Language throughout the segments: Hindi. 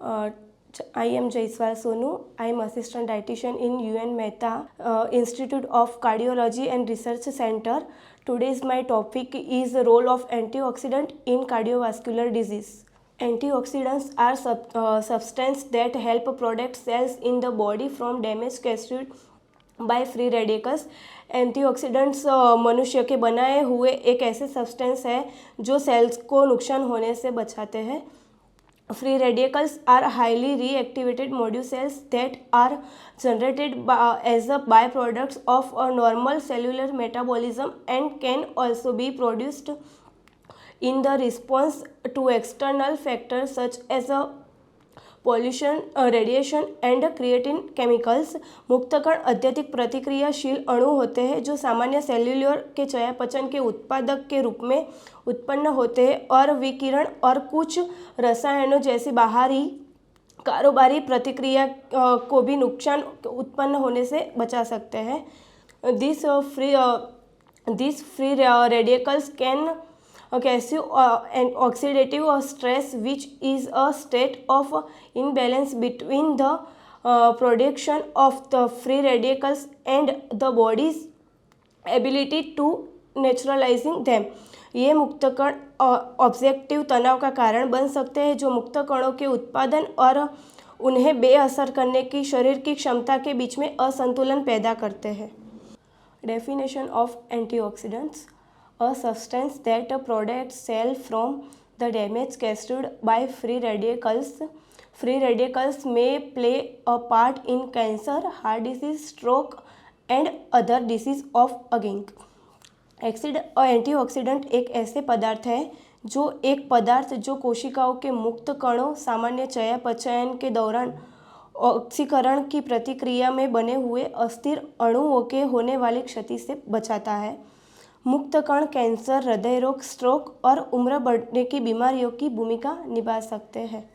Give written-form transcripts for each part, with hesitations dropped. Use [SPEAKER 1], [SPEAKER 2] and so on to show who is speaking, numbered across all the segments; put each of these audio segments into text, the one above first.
[SPEAKER 1] I am Jaiswal Sonu. I am assistant dietitian in UN Mehta Institute of Cardiology and Research Center. Today's my topic is the role of antioxidant in cardiovascular disease. Antioxidants are substances that help protect cells in the body from damage caused by free radicals. Antioxidants मनुष्य के बनाए हुए एक ऐसे सब्सटेंस है जो सेल्स को नुकसान होने से बचाते हैं. Free radicals are highly reactivated modules that are generated as a byproducts of a normal cellular metabolism and can also be produced in the response to external factors such as pollution, radiation and creatine chemicals. मुक्तकण अत्यधिक प्रतिक्रियाशील अणु होते हैं जो सामान्य सेल्यूलर के चयापचय के उत्पादक के रूप में उत्पन्न होते हैं और विकिरण और कुछ रसायनों जैसी बाहरी कारोबारी प्रतिक्रिया को भी नुकसान उत्पन्न होने से बचा सकते हैं. This free radicals can cause an oxidative stress, which is a state of imbalance between the production of the free radicals and the body's ability to neutralizing them. ये मुक्तकण ऑब्जेक्टिव तनाव का कारण बन सकते हैं जो मुक्तकणों के उत्पादन और उन्हें बेअसर करने की शरीर की क्षमता के बीच में असंतुलन पैदा करते हैं. Definition of antioxidants: a substance that protects cell from the damage caused by free radicals. Free radicals may play a part in cancer, heart disease, stroke and other disease of aging. Antioxidant एक ऐसे पदार्थ है जो जो कोशिकाओं के मुक्त कणों सामान्य चयापचयन के दौरान ऑक्सीकरण की प्रतिक्रिया में बने हुए अस्थिर अणुओं के होने वाली क्षति से बचाता है. मुक्त कण कैंसर, हृदय रोग, स्ट्रोक और उम्र बढ़ने की बीमारियों की भूमिका निभा सकते हैं.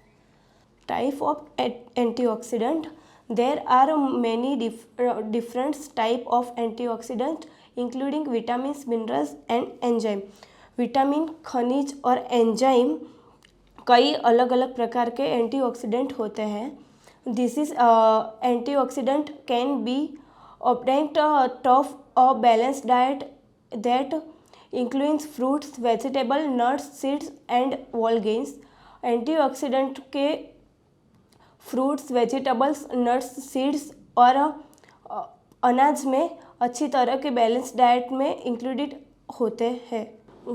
[SPEAKER 1] Type of antioxidant: there are many different type of antioxidant including vitamins, minerals and enzyme. Vitamin, खनिज और एंजाइम कई अलग अलग प्रकार के एंटीऑक्सीडेंट होते हैं. This is antioxidant can be obtained of a balanced diet that includes fruits, vegetable, nuts, seeds and whole grains. Antioxidant के फ्रूट्स, वेजिटेबल्स, नट्स, सीड्स और अनाज में अच्छी तरह के बैलेंस डाइट में इंक्लूडेड होते हैं.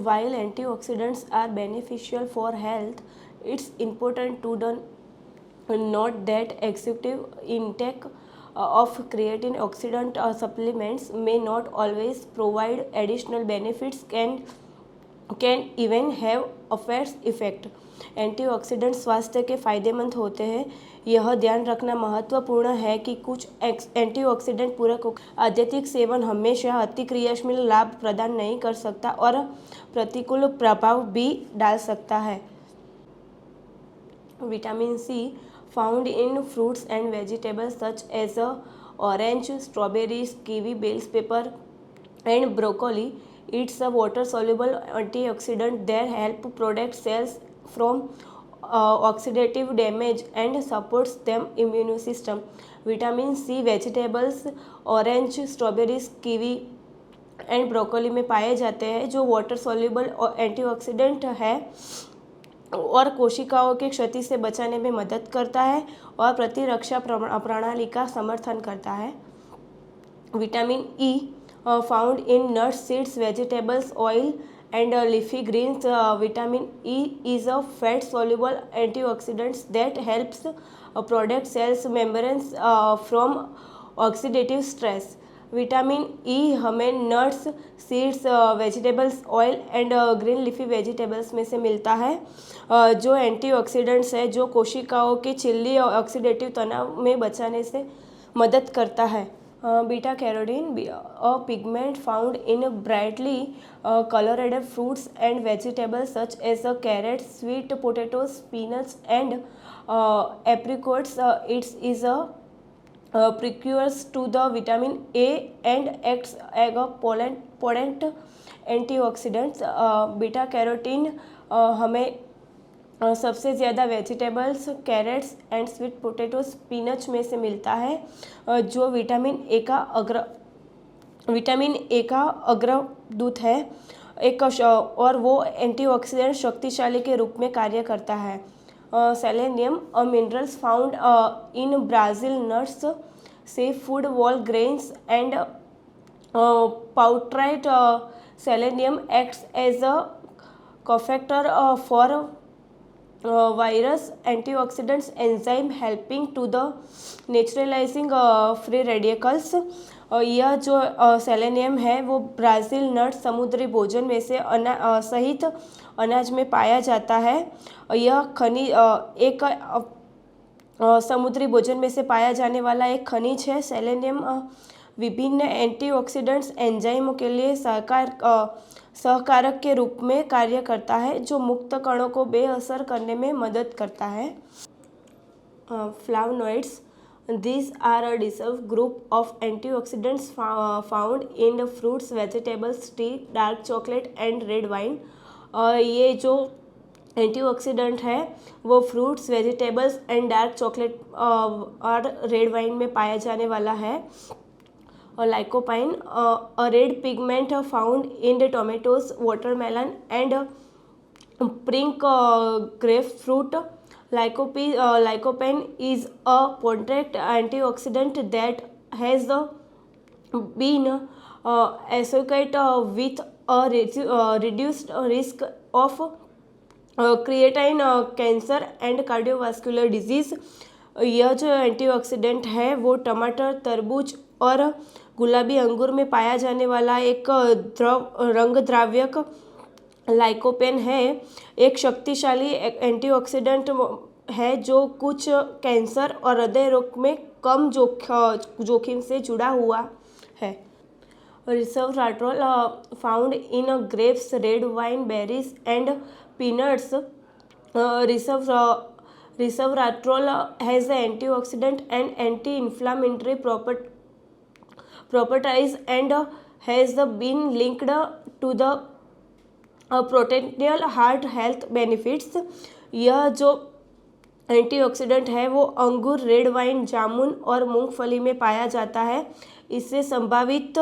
[SPEAKER 1] While antioxidants are beneficial for health, it's important to note that excessive intake of creatine oxidant supplements may not always provide additional benefits and can even have adverse effect. Antioxidant स्वास्थ्य के फायदेमंद होते हैं. यह ध्यान रखना महत्वपूर्ण है कि कुछ एंटीऑक्सीडेंट पूरक अत्यधिक सेवन हमेशा अतिक्रियाशील लाभ प्रदान नहीं कर सकता और प्रतिकूल प्रभाव भी डाल सकता है. Vitamin C found in fruits and vegetables such as orange, strawberries, kiwi, bell pepper and broccoli. It's a water-soluble antioxidant that help protect cells from oxidative damage and supports them immune system. Vitamin C vegetables, orange, strawberries, kiwi and broccoli में पाए जाते हैं जो वाटर सॉल्युबल एंटीऑक्सीडेंट है और कोशिकाओं की क्षति से बचाने में मदद करता है और प्रतिरक्षा प्रणाली का समर्थन करता है. Vitamin E found in nuts, seeds, vegetables, oil and leafy greens. Vitamin E is a fat soluble antioxidant that helps protect cells membranes from oxidative stress. Vitamin E हमें nuts, seeds, vegetables, oil and green leafy vegetables में से मिलता है जो एंटीऑक्सीडेंट्स है जो कोशिकाओं के छिल्ली और ऑक्सीडेटिव तनाव में बचाने से मदद करता है. Beta carotene, a pigment found in brightly colored fruits and vegetables such as carrots, sweet potatoes, peanuts and apricots. It is a precursor to the vitamin A and acts as a potent antioxidants. Beta carotene हमें सबसे ज़्यादा vegetables carrots and sweet potato spinach में से मिलता है, जो विटामिन ए का अग्रदूत है और वो एंटीऑक्सीडेंट शक्तिशाली के रूप में कार्य करता है। Selenium a minerals found in Brazil nuts seafood whole grains and powdered selenium acts as a cofactor for virus antioxidants enzyme helping to the neutralizing free radicals। यह जो सेलेनियम है वो ब्राज़ील नट समुद्री भोजन में से सहित अनाज में पाया जाता है। यह खनिज एक समुद्री भोजन में से पाया जाने वाला एक खनिज है। सेलेनियम विभिन्न एंटीऑक्सीडेंट्स एंजाइमों के लिए सहकारक के रूप में कार्य करता है, जो मुक्त कणों को बेअसर करने में मदद करता है। फ्लावोनॉइड्स These are a distinct group of antioxidants found in the fruits, vegetables, tea, dark chocolate and red wine। ये जो एंटीऑक्सीडेंट है वो fruits, vegetables and dark chocolate और रेड वाइन में पाया जाने वाला है। और lycopene a red pigment found in the tomatoes, watermelon and pink grapefruit. Lycopene is a potent antioxidant that has been associated with a reduced risk of creatine cancer and cardiovascular disease। यह जो एंटीऑक्सीडेंट है वो टमाटर, तरबूज और गुलाबी अंगूर में पाया जाने वाला एक रंग द्राव्यक लाइकोपेन है। एक शक्तिशाली एंटीऑक्सीडेंट है जो कुछ कैंसर और हृदय रोग में कम जोखिम से जुड़ा हुआ है। Resveratrol found in grapes, red wine, berries and peanuts. Resveratrol has antioxidant and एंटी-inflammatory properties and has been linked to the potential heart health benefits। यह जो एंटीऑक्सीडेंट है वो अंगूर, रेड वाइन, जामुन और मूंगफली में पाया जाता है। इससे संभावित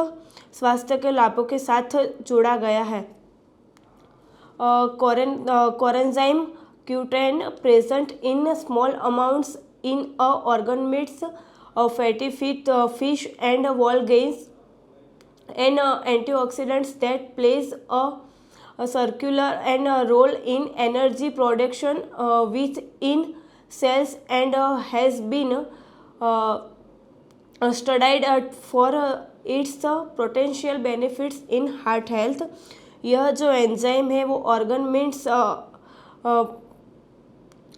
[SPEAKER 1] स्वास्थ्य के लाभों के साथ जोड़ा गया है। कोरेंजाइम Q10 present in small amounts in organ meats, fatty fish and whole grains, and antioxidants that plays a circular and role in energy production within cells and has been studied for its potential benefits in heart health। यह जो एंजाइम है वो ऑर्गन मीट्स,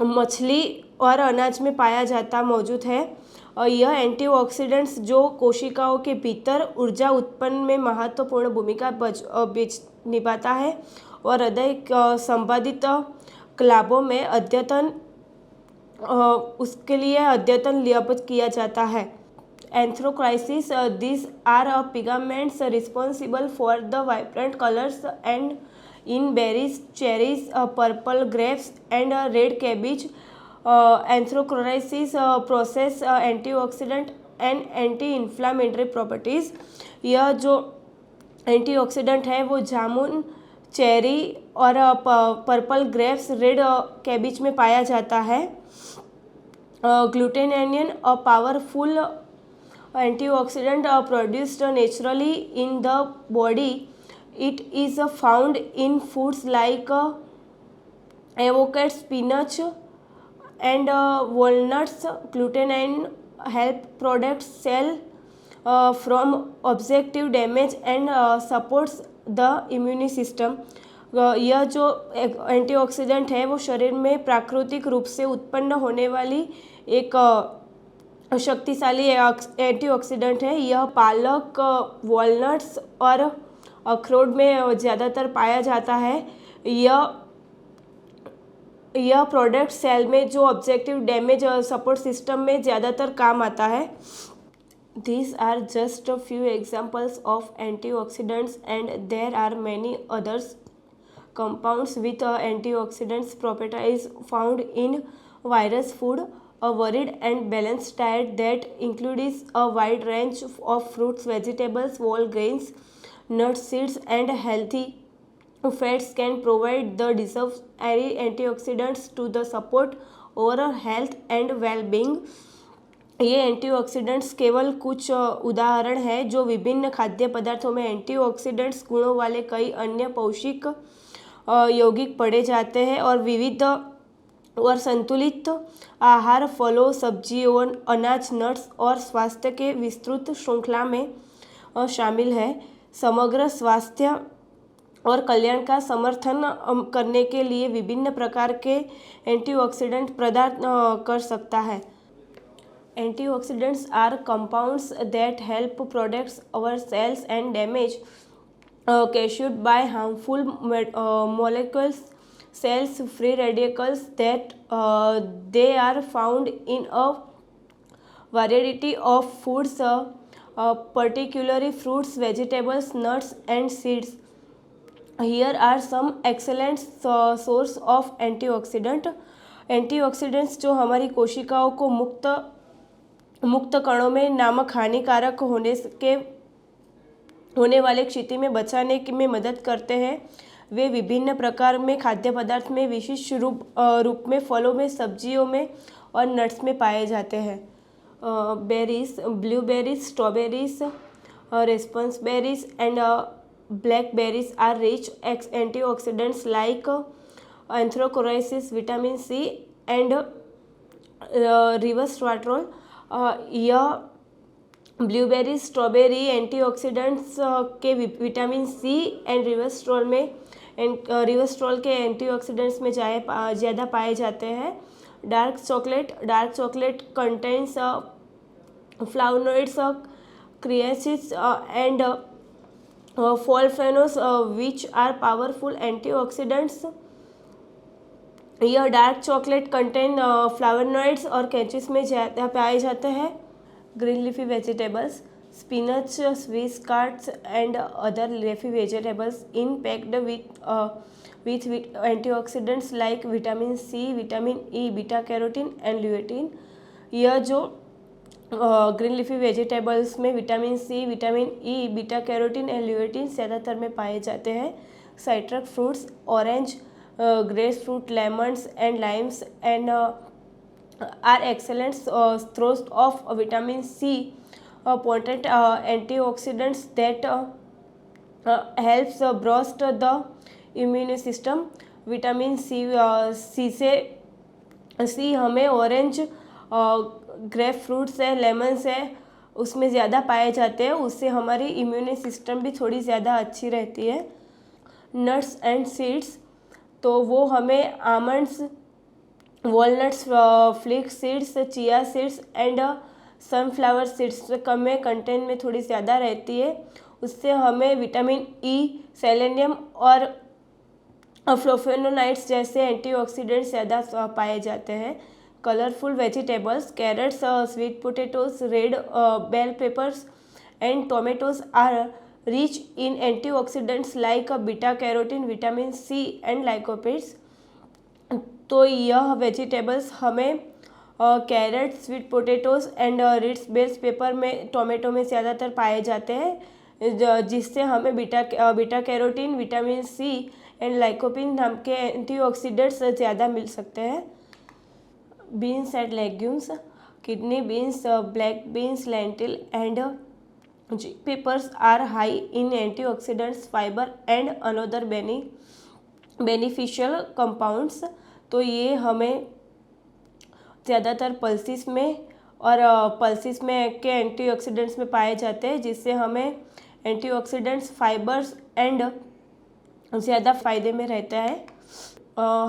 [SPEAKER 1] मछली और अनाज में पाया मौजूद है। और यह एंटीऑक्सीडेंट्स जो कोशिकाओं के भीतर ऊर्जा उत्पन्न में महत्वपूर्ण भूमिका निभाता है और हृदय संबंधित लाभों में उसके लिए अद्यतन लियाकत किया जाता है। एंथ्रोक्राइसिस these are pigments responsible for the vibrant colors and in berries, cherries, purple grapes and red cabbage। एंथ्रोक्राइसिस process antioxidant and anti-inflammatory properties। यह जो एंटीऑक्सीडेंट है वो जामुन, चेरी और पर्पल ग्रेप्स, रेड कैबिज में पाया जाता है। Glutathione a powerful antioxidant produced naturally in the body। It is found in foods like avocado, spinach and walnuts। Glutenine help protect cell from objective damage and supports the immune system। यह जो एंटीऑक्सीडेंट है वो शरीर में प्राकृतिक रूप से उत्पन्न होने वाली एक शक्तिशाली एंटीऑक्सीडेंट है। यह पालक, वॉलनट्स और अखरोट में ज़्यादातर पाया जाता है। यह प्रोडक्ट सेल में जो ऑब्जेक्टिव डैमेज सपोर्ट सिस्टम में ज़्यादातर काम आता है। These are just a few examples of antioxidants and there are many others compounds with antioxidants properties found in virus food. A varied and balanced diet that includes a wide range of fruits, vegetables, whole grains, nuts, seeds, and healthy fats can provide the necessary antioxidants to the support overall health and well-being. ये एंटीऑक्सीडेंट्स केवल कुछ उदाहरण हैं जो विभिन्न खाद्य पदार्थों में एंटीऑक्सीडेंट्स गुणों वाले कई अन्य पौष्टिक यौगिक पढ़े जाते हैं और विविध और संतुलित आहार, फलों, सब्जियों, अनाज, नट्स और स्वास्थ्य के विस्तृत श्रृंखला में शामिल है। समग्र स्वास्थ्य और कल्याण का समर्थन करने के लिए विभिन्न प्रकार के एंटीऑक्सीडेंट प्रदान कर सकता है। Antioxidants are compounds that help protect our cells and damage caused by harmful molecules, cells free radicals that they are found in a variety of foods, particularly fruits, vegetables, nuts, and seeds. Here are some excellent source of antioxidant. Antioxidants जो हमारी कोशिकाओं को मुक्त कणों में नामक हानिकारक होने वाले क्षति में बचाने में मदद करते हैं। वे विभिन्न प्रकार में खाद्य पदार्थ में विशिष्ट रूप में फलों में, सब्जियों में और नट्स में पाए जाते हैं। Berries, blueberries, strawberries, raspberries and blackberries are rich antioxidants like anthocyanins, vitamin C and resveratrol. यह ब्लूबेरी, स्ट्रॉबेरी एंटीऑक्सीडेंट्स के विटामिन सी एंड रिवेस्ट्रॉल के एंटीऑक्सीडेंट्स में ज़्यादा पाए जाते हैं। Dark chocolate contains flavonoids, catechins and polyphenols which are powerful antioxidants. यह डार्क चॉकलेट कंटेन फ्लावोनॉइड्स और कैंचिस में ज़्यादा पाए जाते हैं। Green leafy vegetables, spinach, Swiss chards and other leafy vegetables in packed with antioxidants like vitamin C, vitamin E, beta carotene and lutein. यह जो ग्रीन लीफी वेजिटेबल्स में vitamin C, vitamin E, beta carotene and lutein ज़्यादातर में पाए जाते हैं। Citrus fruits, orange, grapefruit, lemons and limes and are excellent source of vitamin C, potent antioxidants that helps boost the immune system. Vitamin C से हमें ऑरेंज, ग्रेप फ्रूट्स है, लेमन्स है, उसमें ज़्यादा पाए जाते हैं। उससे हमारी इम्यून सिस्टम भी थोड़ी ज़्यादा अच्छी रहती है। नट्स एंड सीड्स, तो वो हमें almonds, walnuts, flax seeds, chia seeds and sunflower seeds कम में कंटेंट में थोड़ी ज़्यादा रहती है। उससे हमें विटामिन ई, सेलेनियम और फ्लोफेनोनाइड्स जैसे एंटीऑक्सीडेंट्स ज़्यादा पाए जाते हैं। Colourful vegetables, carrots, sweet potatoes, red bell peppers and tomatoes are rich in antioxidants like beta carotene, vitamin C and lycopenes. तो यह वेजिटेबल्स हमें carrot, sweet potatoes and red bell pepper में, टोमेटो में ज़्यादातर पाए जाते हैं, जिससे हमें beta carotene, vitamin C and lycopene नाम के एंटीऑक्सीडेंट्स ज़्यादा मिल सकते हैं। Beans and legumes, kidney beans, black beans, lentil and peppers are high in antioxidants, fiber and another beneficial compounds। तो ये हमें ज़्यादातर पल्सिस में और पल्सिस में के एंटीऑक्सीडेंट्स में पाए जाते हैं, जिससे हमें एंटीऑक्सीडेंट्स, फाइबर्स एंड ज़्यादा फ़ायदे में रहता है।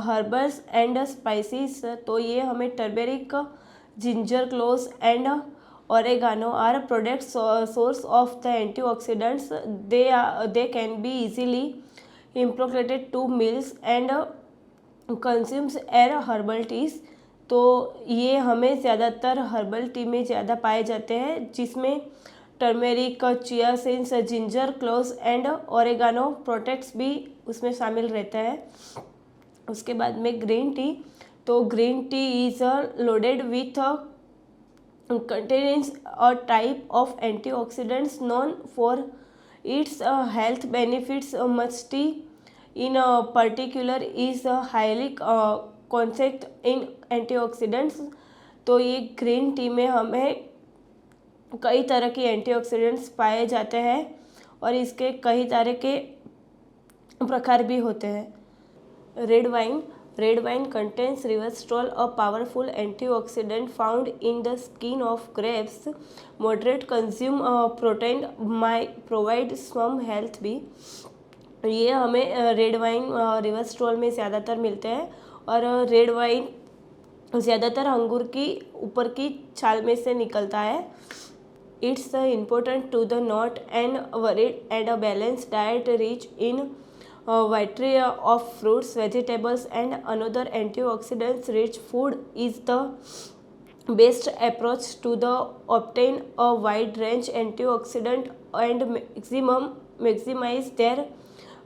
[SPEAKER 1] हर्बल्स एंड स्पाइसेस, तो ये हमें turmeric, ginger, cloves and oregano are product source of the antioxidants. They can be easily incorporated to meals and consumed as herbal teas। तो ये हमें ज़्यादातर हर्बल टी में ज़्यादा पाए जाते हैं, जिसमें turmeric, chia seeds, ginger, cloves and oregano protects भी उसमें शामिल रहता है। उसके बाद में ग्रीन टी, तो green tea is loaded with contains a type of antioxidants known for its health benefits. Much tea in particular is highly concentrated in antioxidants। तो ये ग्रीन टी में हमें कई तरह के एंटीऑक्सीडेंट्स पाए जाते हैं और इसके कई तरह के प्रकार भी होते हैं। Red wine contains resveratrol, a powerful antioxidant found in the skin of grapes. Moderate consume protein might provide some health भी। ये हमें रेड वाइन रिवर्सट्रोल में ज़्यादातर मिलते हैं और रेड वाइन ज़्यादातर अंगूर की ऊपर की छाल में से निकलता है। It's important to the not and varied and a balanced diet rich in variety of fruits, vegetables and another antioxidants rich food is the best approach to the obtain a wide range antioxidant and maximize their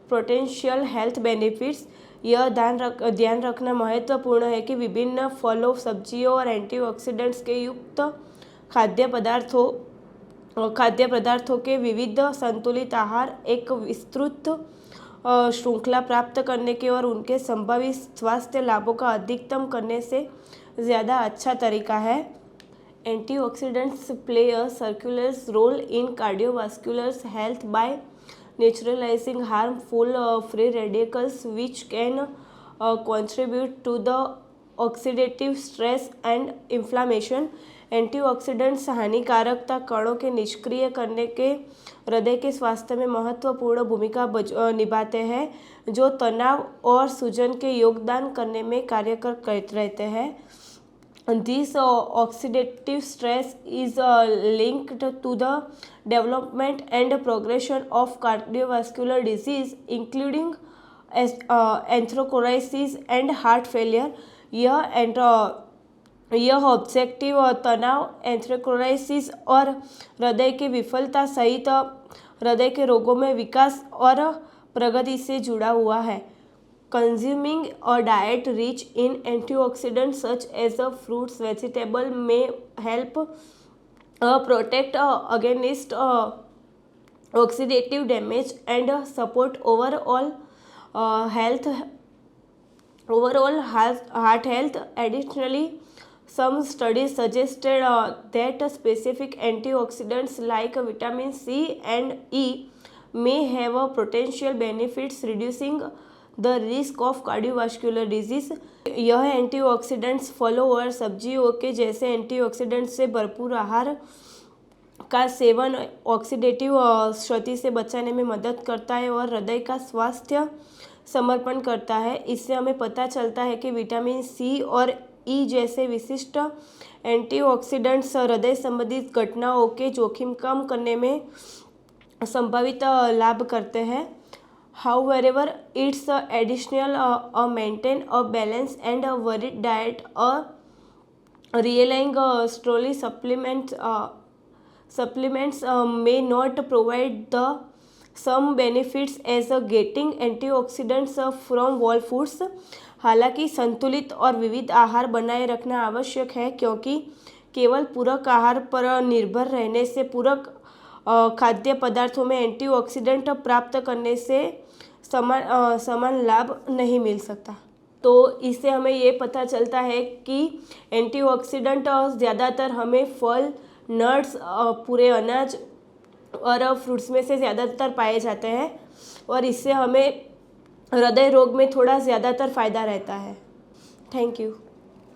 [SPEAKER 1] potential health benefits। यह ध्यान रखना महत्वपूर्ण है कि विभिन्न फलों, सब्जियों और एंटीऑक्सीडेंट्स के युक्त खाद्य पदार्थों के विविध संतुलित आहार एक विस्तृत श्रृंखला प्राप्त करने के और उनके संभावित स्वास्थ्य लाभों का अधिकतम करने से ज़्यादा अच्छा तरीका है। Antioxidants play a circular role in cardiovascular health by neutralizing harmful free radicals which can contribute to the oxidative stress and inflammation। Antioxidants हानिकारकता कणों के निष्क्रिय करने के हृदय के स्वास्थ्य में महत्वपूर्ण भूमिका निभाते हैं, जो तनाव और सूजन के योगदान करने में कार्य करते रहते हैं। This oxidative stress is linked to the development and progression of cardiovascular disease including atherosclerosis and heart failure. यह ऑब्जेक्टिव तनाव, एंथ्रोकोराइसिस और हृदय की विफलता सहित हृदय के रोगों में विकास और प्रगति से जुड़ा हुआ है। Consuming a diet rich in antioxidants such as fruits, vegetables may help protect against oxidative damage and support overall heart health. Additionally, some studies suggested that specific antioxidants like vitamin C and E may have potential benefits reducing the risk of cardiovascular disease. यह एंटीऑक्सीडेंट्स फलों और सब्जियों के जैसे एंटीऑक्सीडेंट्स से भरपूर आहार का सेवन ऑक्सीडेटिव क्षति से बचाने में मदद करता है और हृदय का स्वास्थ्य समर्पण करता है। इससे हमें पता चलता है कि विटामिन सी और ई जैसे विशिष्ट एंटीऑक्सीडेंट्स हृदय संबंधित घटनाओं के जोखिम कम करने में संभावित लाभ करते हैं। However, it's additional maintain a balance and a varied diet. Relying solely supplements may not provide the some benefits as getting antioxidants from whole foods। हालांकि संतुलित और विविध आहार बनाए रखना आवश्यक है, क्योंकि केवल पूरक आहार पर निर्भर रहने से पूरक खाद्य पदार्थों में एंटीऑक्सीडेंट प्राप्त करने से समान लाभ नहीं मिल सकता। तो इससे हमें ये पता चलता है कि एंटीऑक्सीडेंट ज़्यादातर हमें फल, नट्स, पूरे अनाज और फ्रूट्स में से ज़्यादातर पाए जाते हैं और इससे हमें हृदय रोग में थोड़ा ज़्यादातर फ़ायदा रहता है। Thank you.